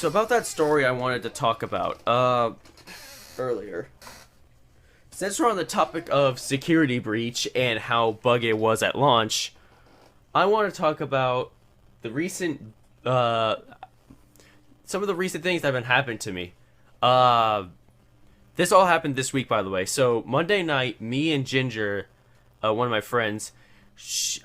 So about that story I wanted to talk about earlier. Since we're on the topic of security breach and how buggy it was at launch, I want to talk about the recent some of the recent things that have been happening to me. This all happened this week, by the way. So Monday night, me and Ginger, one of my friends, she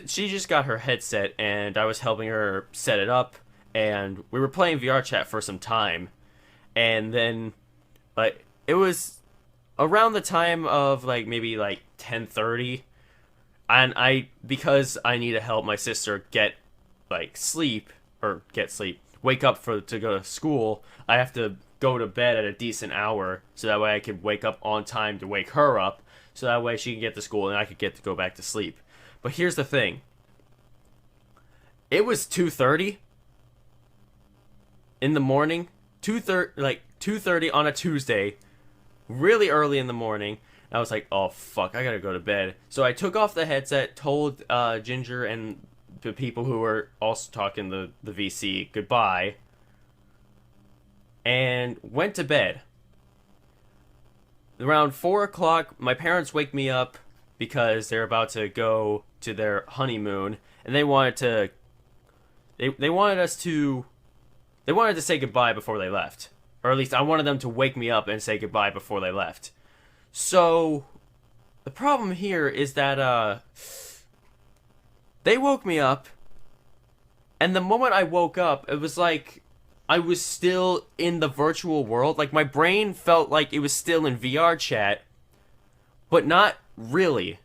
just got her headset, and I was helping her set it up, and we were playing VR chat for some time, and then it was around the time of maybe 10:30, and because I need to help my sister get sleep, wake up to go to school, I have to go to bed at a decent hour so that way I can wake up on time to wake her up, so that way she can get to school and I could get to go back to sleep. But here's the thing. It was 2:30 in the morning, 2:30 on a Tuesday, really early in the morning. And I was like, oh fuck, I gotta go to bed. So I took off the headset, told Ginger and the people who were also talking the VC goodbye, and went to bed. Around 4 o'clock, my parents wake me up because they're about to go to their honeymoon, and they wanted to say goodbye before they left. Or at least I wanted them to wake me up and say goodbye before they left. So the problem here is that they woke me up, and the moment I woke up, it was like I was still in the virtual world. Like, my brain felt like it was still in VR chat, but not really.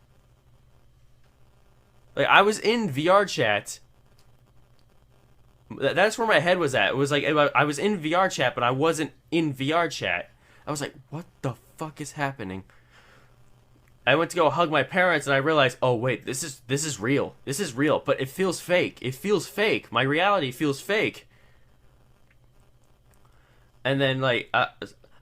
Like, I was in VR chat. That's where my head was at. It was like I was in VR chat, but I wasn't in VR chat. I was like, what the fuck is happening? I went to go hug my parents, and I realized, oh wait, this is real. This is real, but it feels fake. It feels fake. My reality feels fake. And then but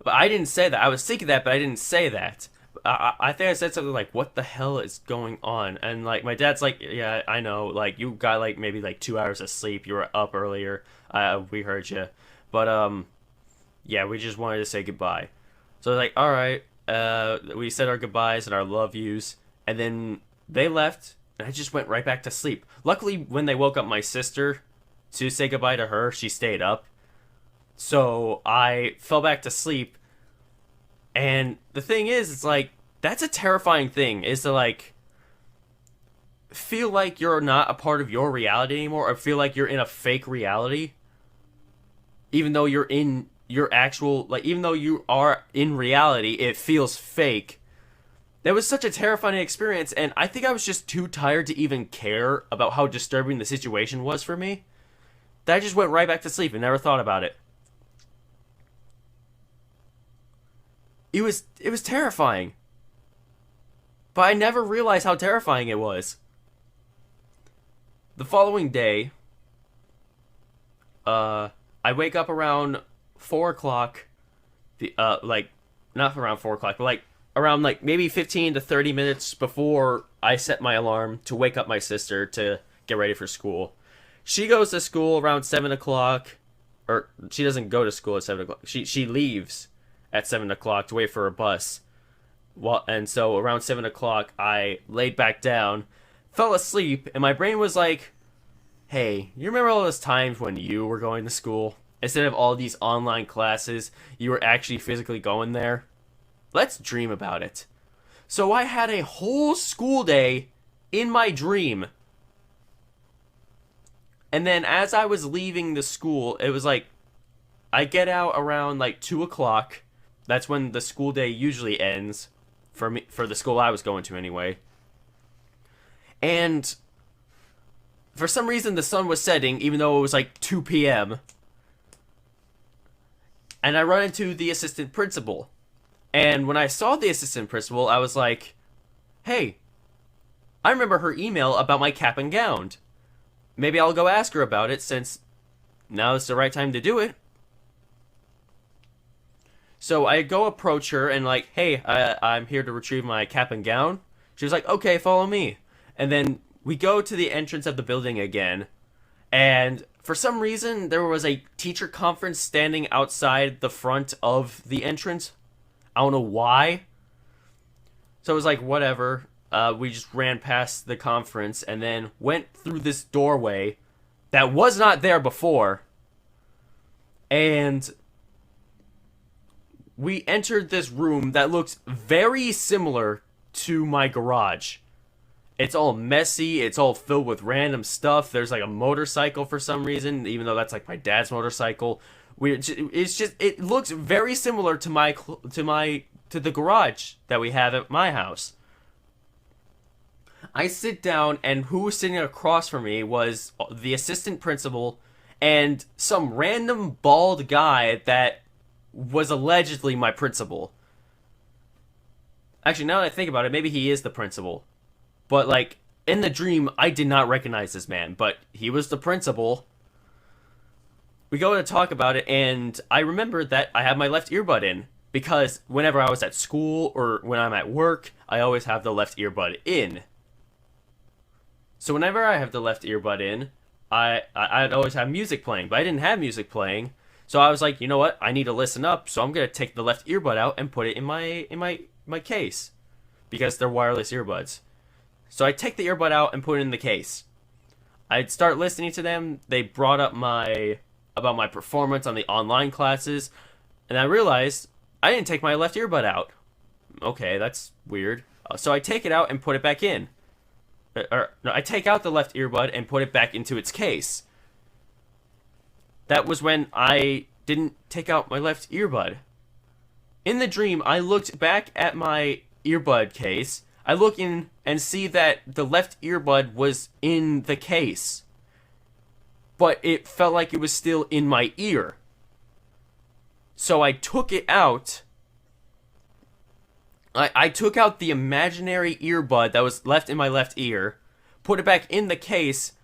I didn't say that. I was thinking that, but I didn't say that. I think I said something like, what the hell is going on? And my dad's like, yeah, I know. You got maybe 2 hours of sleep. You were up earlier. We heard you. But yeah, we just wanted to say goodbye. So I was like, all right. We said our goodbyes and our love yous, and then they left, and I just went right back to sleep. Luckily, when they woke up my sister to say goodbye to her, she stayed up. So I fell back to sleep. And the thing is, it's that's a terrifying thing, is to feel like you're not a part of your reality anymore, or feel like you're in a fake reality, even though you're in your actual, even though you are in reality, it feels fake. That was such a terrifying experience, and I think I was just too tired to even care about how disturbing the situation was for me, that I just went right back to sleep and never thought about it. It was terrifying. But I never realized how terrifying it was. The following day, I wake up around 4 o'clock. Not around 4 o'clock, but around maybe 15 to 30 minutes before I set my alarm to wake up my sister to get ready for school. She goes to school around 7 o'clock. Or, she doesn't go to school at 7 o'clock. She leaves at 7 o'clock to wait for a bus. And so around 7 o'clock, I laid back down, fell asleep, and my brain was like, hey, you remember all those times when you were going to school? Instead of all these online classes, you were actually physically going there? Let's dream about it. So I had a whole school day in my dream. And then as I was leaving the school, it was I get out around 2 o'clock. That's when the school day usually ends, for me, for the school I was going to anyway. And for some reason the sun was setting, even though it was 2 p.m. And I run into the assistant principal. And when I saw the assistant principal, I was like, hey, I remember her email about my cap and gown. Maybe I'll go ask her about it, since now is the right time to do it. So I go approach her and hey, I'm here to retrieve my cap and gown. She was like, okay, follow me. And then we go to the entrance of the building again. And for some reason there was a teacher conference standing outside the front of the entrance. I don't know why. So it was like, whatever. We just ran past the conference and then went through this doorway that was not there before. And we entered this room that looks very similar to my garage. It's all messy. It's all filled with random stuff. There's like a motorcycle for some reason, even though that's like my dad's motorcycle. It looks very similar to the garage that we have at my house. I sit down, and who was sitting across from me was the assistant principal and some random bald guy that was allegedly my principal. Actually, now that I think about it, maybe he is the principal. But, like, in the dream, I did not recognize this man, but he was the principal. We go to talk about it, and I remember that I have my left earbud in, because whenever I was at school or when I'm at work, I always have the left earbud in. So whenever I have the left earbud in, I'd always have music playing, but I didn't have music playing. So I was like, you know what? I need to listen up, so I'm gonna take the left earbud out and put it in my case, because they're wireless earbuds. So I take the earbud out and put it in the case. I'd start listening to them. They brought up about my performance on the online classes, and I realized I didn't take my left earbud out. Okay, that's weird. So I take it out and put it back in. No, I take out the left earbud and put it back into its case. That was when I didn't take out my left earbud. In the dream, I looked back at my earbud case. I look in and see that the left earbud was in the case. But it felt like it was still in my ear. So I took it out. I took out the imaginary earbud that was left in my left ear, put it back in the case,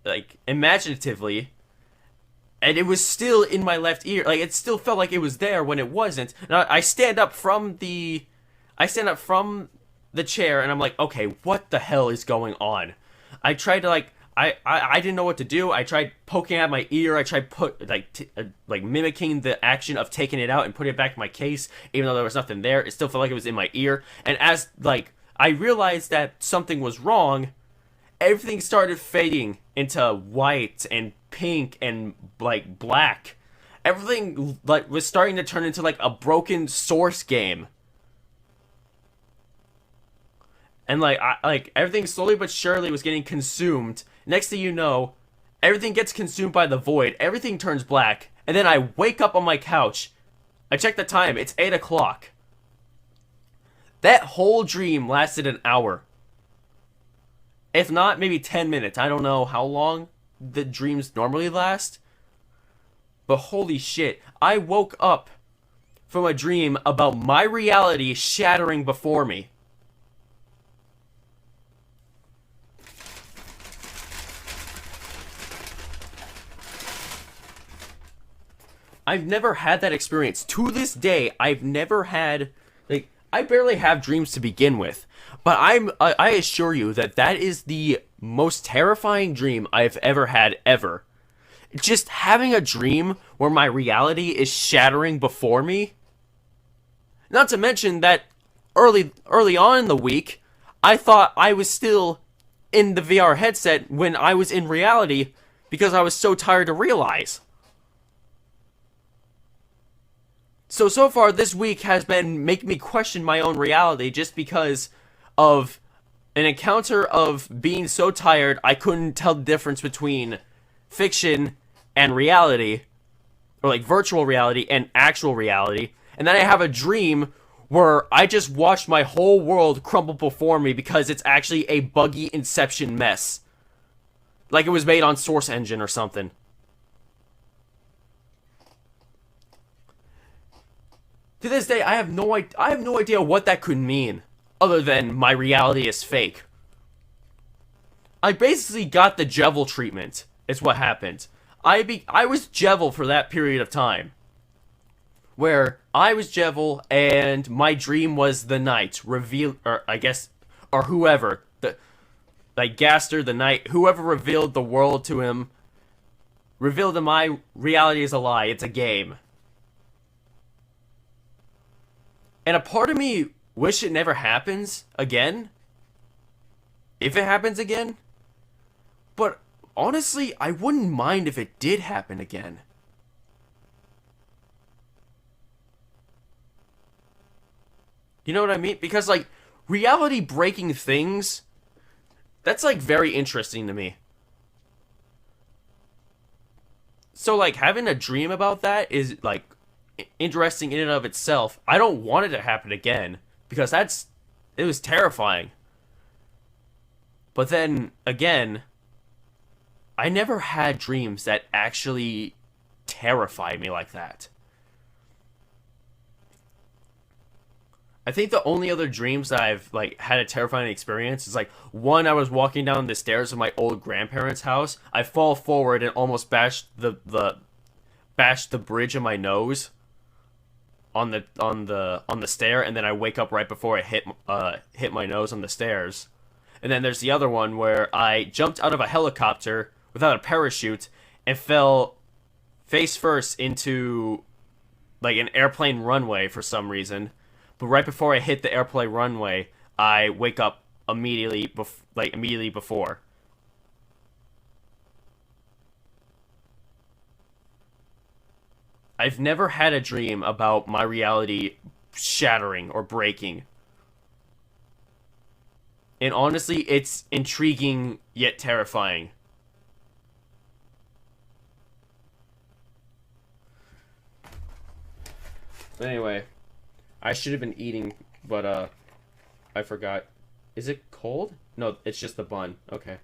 like, imaginatively, and it was still in my left ear. Like, it still felt like it was there when it wasn't. And I stand up from the chair, and I'm like, okay, what the hell is going on? I tried to, like, I didn't know what to do. I tried poking at my ear. I tried mimicking the action of taking it out and putting it back in my case, even though there was nothing there. It still felt like it was in my ear. And as, like, I realized that something was wrong, everything started fading into white and pink and, like, black. Everything, like, was starting to turn into, like, a broken Source game. And, like, everything slowly but surely was getting consumed. Next thing you know, everything gets consumed by the void. Everything turns black. And then I wake up on my couch. I check the time. It's 8 o'clock. That whole dream lasted an hour. If not, maybe 10 minutes. I don't know how long the dreams normally last. But holy shit. I woke up from a dream about my reality shattering before me. I've never had that experience. To this day, I've never had, like, I barely have dreams to begin with. But I assure you that that is the most terrifying dream I've ever had, ever. Just having a dream where my reality is shattering before me. Not to mention that early on in the week, I thought I was still in the VR headset when I was in reality because I was so tired to realize. So far this week has been making me question my own reality just because of an encounter of being so tired I couldn't tell the difference between fiction and reality, or like virtual reality and actual reality. And then I have a dream where I just watched my whole world crumble before me because it's actually a buggy Inception mess. Like it was made on Source Engine or something. To this day, I have no idea what that could mean, other than my reality is fake. I basically got the Jevil treatment, is what happened. I was Jevil for that period of time. Where I was Jevil, and my dream was the Knight, or whoever, like Gaster the Knight, whoever revealed the world to him, reveal that my reality is a lie. It's a game. And a part of me wish it never happens again. If it happens again. But honestly, I wouldn't mind if it did happen again. You know what I mean? Because, like, reality breaking things, that's, like, very interesting to me. So, like, having a dream about that is, like, interesting in and of itself. I don't want it to happen again because it was terrifying. But then again, I never had dreams that actually terrified me like that. I think the only other dreams that I've like had a terrifying experience is like one I was walking down the stairs of my old grandparents' house. I fall forward and almost bashed the bridge of my nose on the stair, and then I wake up right before I hit my nose on the stairs. And then there's the other one where I jumped out of a helicopter without a parachute and fell face first into like an airplane runway for some reason. But right before I hit the airplane runway, I wake up immediately before. I've never had a dream about my reality shattering or breaking. And honestly, it's intriguing yet terrifying. Anyway, I should have been eating, but I forgot. Is it cold? No, it's just the bun. Okay.